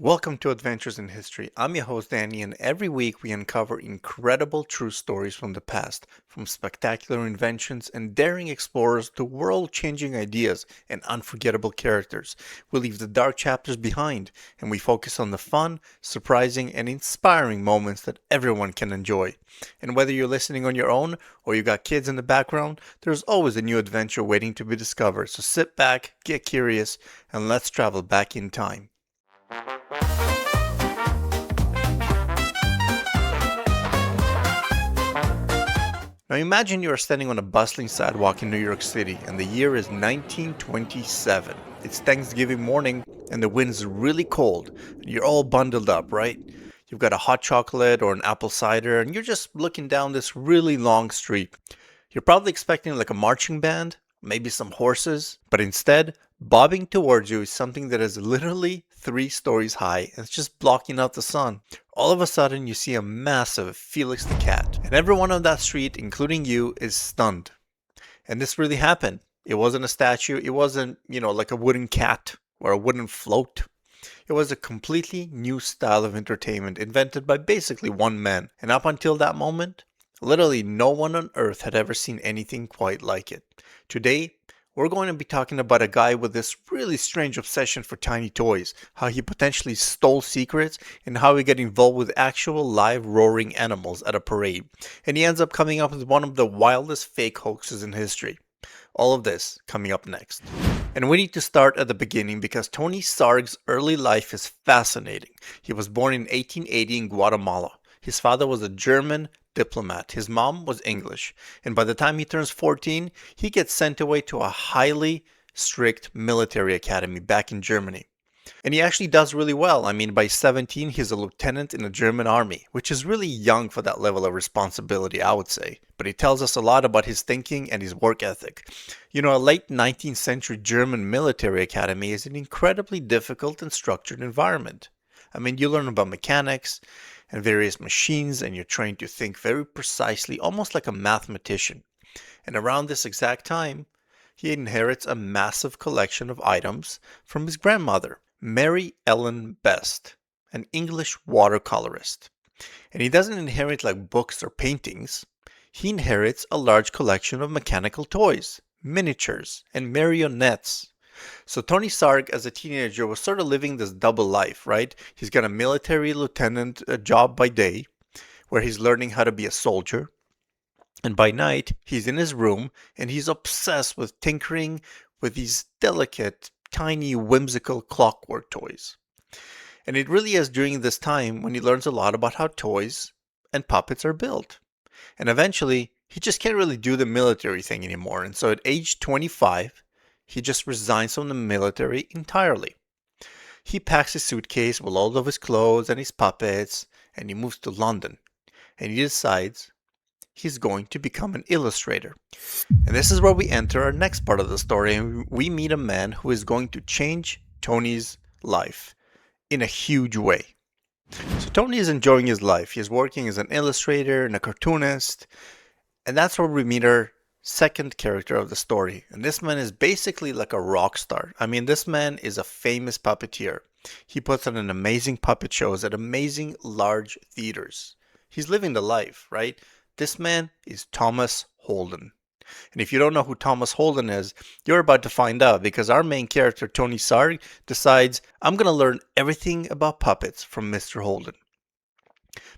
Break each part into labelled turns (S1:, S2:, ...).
S1: Welcome to Adventures in History. I'm your host Danny, and every week we uncover incredible true stories from the past, from spectacular inventions and daring explorers to world-changing ideas and unforgettable characters. We leave the dark chapters behind, and we focus on the fun, surprising, and inspiring moments that everyone can enjoy. And whether you're listening on your own or you got kids in the background, there's always a new adventure waiting to be discovered. So sit back, get curious, and let's travel back in time. Now imagine you are standing on a bustling sidewalk in New York City and the year is 1927. It's Thanksgiving morning and the wind's really cold and you're all bundled up, right? You've got a hot chocolate or an apple cider and you're just looking down this really long street. You're probably expecting like a marching band, maybe some horses, but instead, bobbing towards you is something that is literally 3 stories high and it's just blocking out the sun. All of a sudden, you see a massive Felix the cat, and everyone on that street, including you, is stunned. And this really happened. It wasn't a statue, it wasn't, like a wooden cat or a wooden float. It was a completely new style of entertainment invented by basically one man. And up until that moment, literally no one on earth had ever seen anything quite like it. Today, we're going to be talking about a guy with this really strange obsession for tiny toys, how he potentially stole secrets, and how he got involved with actual live roaring animals at a parade. And he ends up coming up with one of the wildest fake hoaxes in history. All of this coming up next. And we need to start at the beginning because Tony Sarg's early life is fascinating. He was born in 1880 in Guatemala. His father was a German diplomat. His mom was English. And by the time he turns 14, he gets sent away to a highly strict military academy back in Germany. And he actually does really well. I mean, by 17, he's a lieutenant in the German army, which is really young for that level of responsibility, I would say. But he tells us a lot about his thinking and his work ethic. A late 19th century German military academy is an incredibly difficult and structured environment. I mean, you learn about mechanics and various machines, and you're trained to think very precisely, almost like a mathematician. And around this exact time, he inherits a massive collection of items from his grandmother, Mary Ellen Best, an English watercolorist. And he doesn't inherit like books or paintings. He inherits a large collection of mechanical toys, miniatures, and marionettes. So Tony Sarg, as a teenager, was sort of living this double life, right? He's got a military lieutenant job by day, where he's learning how to be a soldier. And by night, he's in his room, and he's obsessed with tinkering with these delicate, tiny, whimsical clockwork toys. And it really is during this time when he learns a lot about how toys and puppets are built. And eventually, he just can't really do the military thing anymore. And so at age 25, he just resigns from the military entirely. He packs his suitcase with all of his clothes and his puppets, and he moves to London. And he decides he's going to become an illustrator. And this is where we enter our next part of the story, and we meet a man who is going to change Tony's life in a huge way. So Tony is enjoying his life. He's working as an illustrator and a cartoonist, and that's where we meet our second character of the story. And this man is basically like a rock star. I mean, this man is a famous puppeteer. He puts on an amazing puppet shows at amazing large theaters. He's living the life, right? This man is Thomas Holden. And if you don't know who Thomas Holden is, you're about to find out because our main character, Tony Sarg, decides, I'm going to learn everything about puppets from Mr. Holden.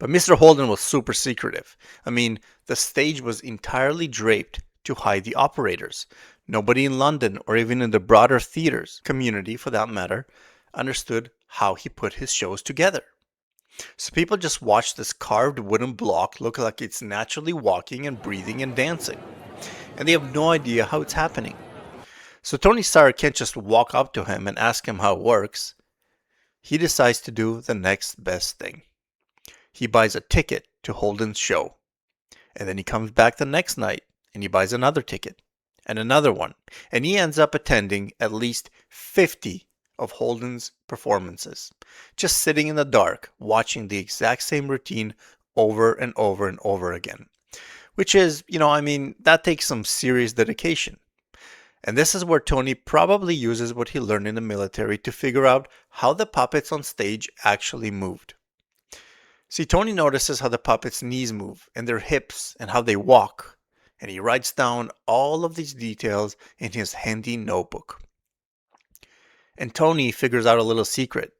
S1: But Mr. Holden was super secretive. I mean, the stage was entirely draped to hide the operators. Nobody in London, or even in the broader theaters community for that matter, understood how he put his shows together. So people just watch this carved wooden block look like it's naturally walking and breathing and dancing. And they have no idea how it's happening. So Tony Sarg can't just walk up to him and ask him how it works. He decides to do the next best thing. He buys a ticket to Holden's show. And then he comes back the next night and he buys another ticket and another one. And he ends up attending at least 50 of Holden's performances, just sitting in the dark, watching the exact same routine over and over and over again. Which is, that takes some serious dedication. And this is where Tony probably uses what he learned in the military to figure out how the puppets on stage actually moved. See, Tony notices how the puppets' knees move and their hips and how they walk, and he writes down all of these details in his handy notebook. And Tony figures out a little secret.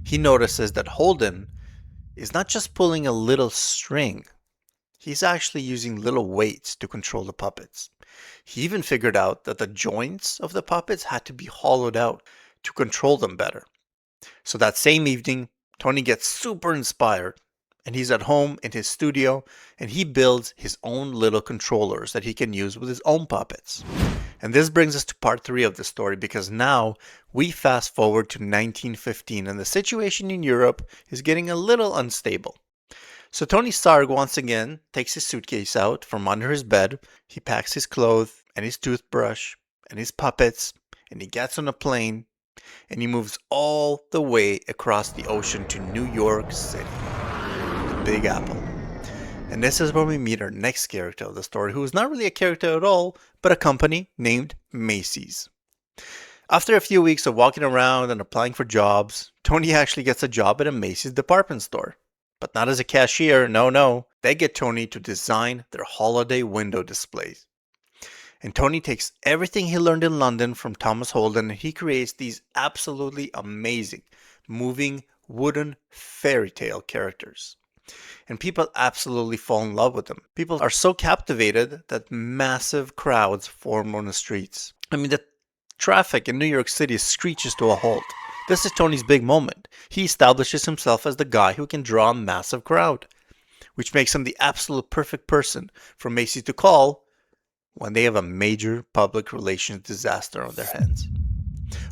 S1: He notices that Holden is not just pulling a little string, he's actually using little weights to control the puppets. He even figured out that the joints of the puppets had to be hollowed out to control them better. So that same evening, Tony gets super inspired and he's at home in his studio and he builds his own little controllers that he can use with his own puppets. And this brings us to part 3 of the story, because now we fast forward to 1915 and the situation in Europe is getting a little unstable. So Tony Sarg once again takes his suitcase out from under his bed. He packs his clothes and his toothbrush and his puppets, and he gets on a plane and he moves all the way across the ocean to New York City, the Big Apple. And this is where we meet our next character of the story, who is not really a character at all, but a company named Macy's. After a few weeks of walking around and applying for jobs, Tony actually gets a job at a Macy's department store. But not as a cashier, no. They get Tony to design their holiday window displays. And Tony takes everything he learned in London from Thomas Holden and he creates these absolutely amazing, moving, wooden fairy tale characters. And people absolutely fall in love with them. People are so captivated that massive crowds form on the streets. I mean, the traffic in New York City screeches to a halt. This is Tony's big moment. He establishes himself as the guy who can draw a massive crowd, which makes him the absolute perfect person for Macy to call when they have a major public relations disaster on their hands.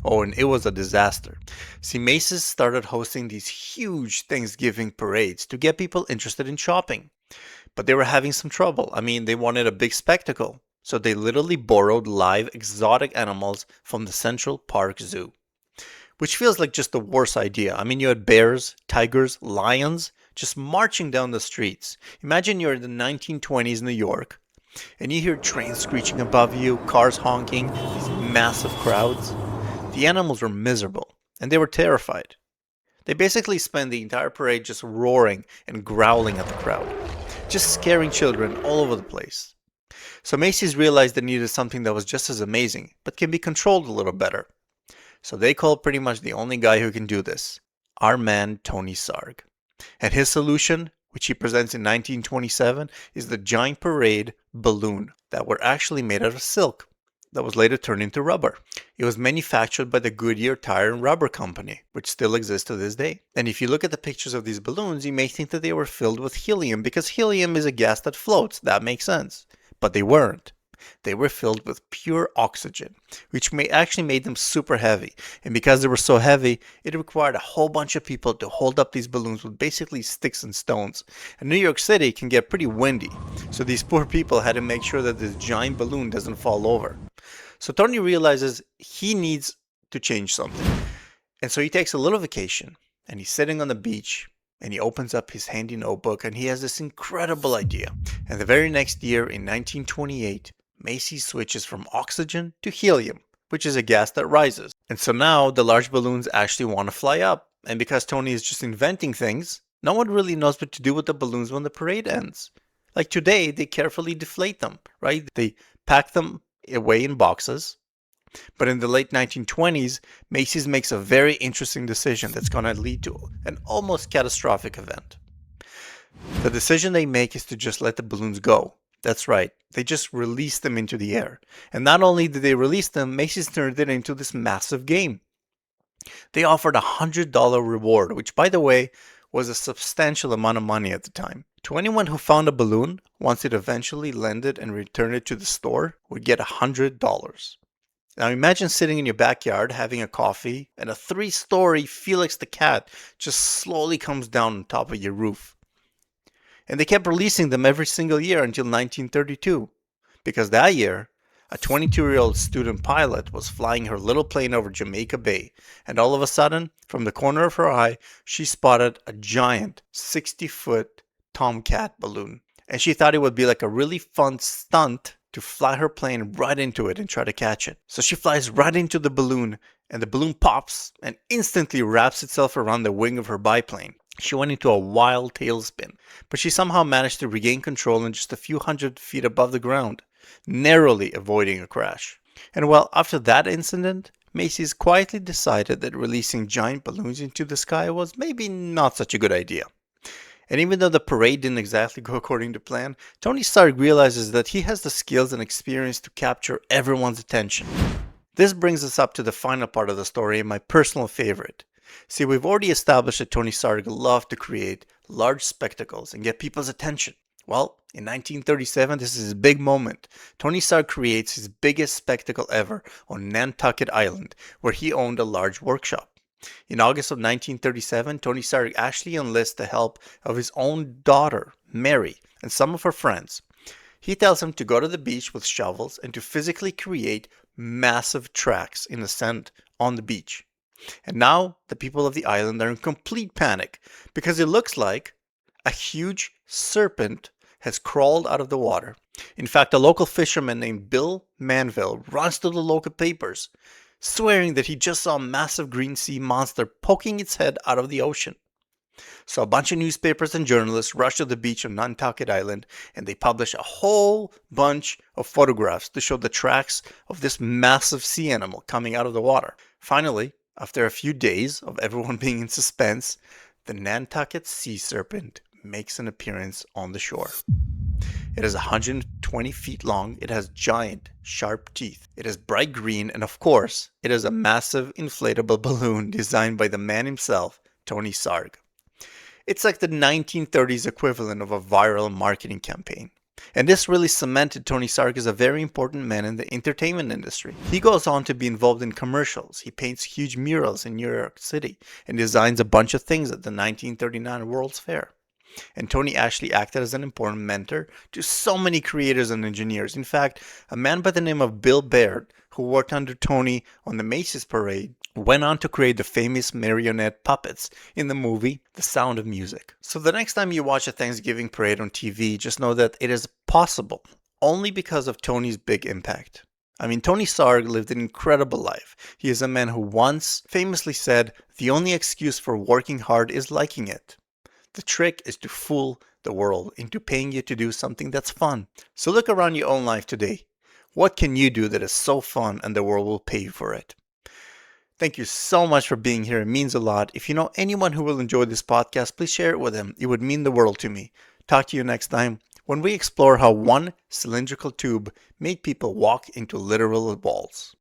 S1: Oh, and it was a disaster. See, Macy's started hosting these huge Thanksgiving parades to get people interested in shopping. But they were having some trouble. I mean, they wanted a big spectacle. So they literally borrowed live exotic animals from the Central Park Zoo. Which feels like just the worst idea. I mean, you had bears, tigers, lions just marching down the streets. Imagine you're in the 1920s New York and you hear trains screeching above you, cars honking, these massive crowds. The animals were miserable, and they were terrified. They basically spent the entire parade just roaring and growling at the crowd, just scaring children all over the place. So Macy's realized they needed something that was just as amazing, but can be controlled a little better. So they called pretty much the only guy who can do this, our man Tony Sarg. And his solution, which he presents in 1927, is the giant parade balloon that were actually made out of silk. That was later turned into rubber. It was manufactured by the Goodyear Tire and Rubber Company, which still exists to this day. And if you look at the pictures of these balloons, you may think that they were filled with helium, because helium is a gas that floats. That makes sense. But they weren't. They were filled with pure oxygen, which actually made them super heavy. And because they were so heavy, it required a whole bunch of people to hold up these balloons with basically sticks and stones. And New York City can get pretty windy, so these poor people had to make sure that this giant balloon doesn't fall over. So Tony realizes he needs to change something. And so he takes a little vacation and he's sitting on the beach and he opens up his handy notebook and he has this incredible idea. And the very next year in 1928, Macy switches from oxygen to helium, which is a gas that rises. And so now the large balloons actually want to fly up. And because Tony is just inventing things, no one really knows what to do with the balloons when the parade ends. Like today, they carefully deflate them, right? They pack them away in boxes. But in the late 1920s, Macy's makes a very interesting decision that's going to lead to an almost catastrophic event. The decision they make is to just let the balloons go. That's right, they just release them into the air. And not only did they release them, Macy's turned it into this massive game. They offered a $100 reward, which, by the way, was a substantial amount of money at the time. To anyone who found a balloon, once it eventually landed and returned it to the store, would get $100. Now imagine sitting in your backyard having a coffee and a 3-story Felix the Cat just slowly comes down on top of your roof. And they kept releasing them every single year until 1932. Because that year, a 22-year-old student pilot was flying her little plane over Jamaica Bay. And all of a sudden, from the corner of her eye, she spotted a giant 60-foot Tomcat balloon. And she thought it would be like a really fun stunt to fly her plane right into it and try to catch it. So she flies right into the balloon, and the balloon pops and instantly wraps itself around the wing of her biplane. She went into a wild tailspin, but she somehow managed to regain control in just a few hundred feet above the ground, narrowly avoiding a crash. And well, after that incident, Macy's quietly decided that releasing giant balloons into the sky was maybe not such a good idea. And even though the parade didn't exactly go according to plan, Tony Sarg realizes that he has the skills and experience to capture everyone's attention. This brings us up to the final part of the story and my personal favorite. See, we've already established that Tony Sarg loved to create large spectacles and get people's attention. Well, in 1937, this is his big moment. Tony Sarg creates his biggest spectacle ever on Nantucket Island, where he owned a large workshop. In August of 1937, Tony Sarg actually enlists the help of his own daughter, Mary, and some of her friends. He tells them to go to the beach with shovels and to physically create massive tracks in the sand on the beach. And now the people of the island are in complete panic because it looks like a huge serpent has crawled out of the water. In fact, a local fisherman named Bill Manville runs to the local papers, swearing that he just saw a massive green sea monster poking its head out of the ocean. So a bunch of newspapers and journalists rush to the beach of Nantucket Island, and they publish a whole bunch of photographs to show the tracks of this massive sea animal coming out of the water. Finally, after a few days of everyone being in suspense, the Nantucket sea serpent makes an appearance on the shore. It is 120 feet long, it has giant, sharp teeth, it is bright green, and of course, it is a massive inflatable balloon designed by the man himself, Tony Sarg. It's like the 1930s equivalent of a viral marketing campaign. And this really cemented Tony Sarg as a very important man in the entertainment industry. He goes on to be involved in commercials, he paints huge murals in New York City, and designs a bunch of things at the 1939 World's Fair. And Tony actually acted as an important mentor to so many creators and engineers. In fact, a man by the name of Bill Baird, who worked under Tony on the Macy's parade, went on to create the famous marionette puppets in the movie The Sound of Music. So the next time you watch a Thanksgiving parade on TV, just know that it is possible only because of Tony's big impact. I mean, Tony Sarg lived an incredible life. He is a man who once famously said, "The only excuse for working hard is liking it." The trick is to fool the world into paying you to do something that's fun. So look around your own life today. What can you do that is so fun and the world will pay you for it? Thank you so much for being here. It means a lot. If you know anyone who will enjoy this podcast, please share it with them. It would mean the world to me. Talk to you next time when we explore how one cylindrical tube made people walk into literal walls.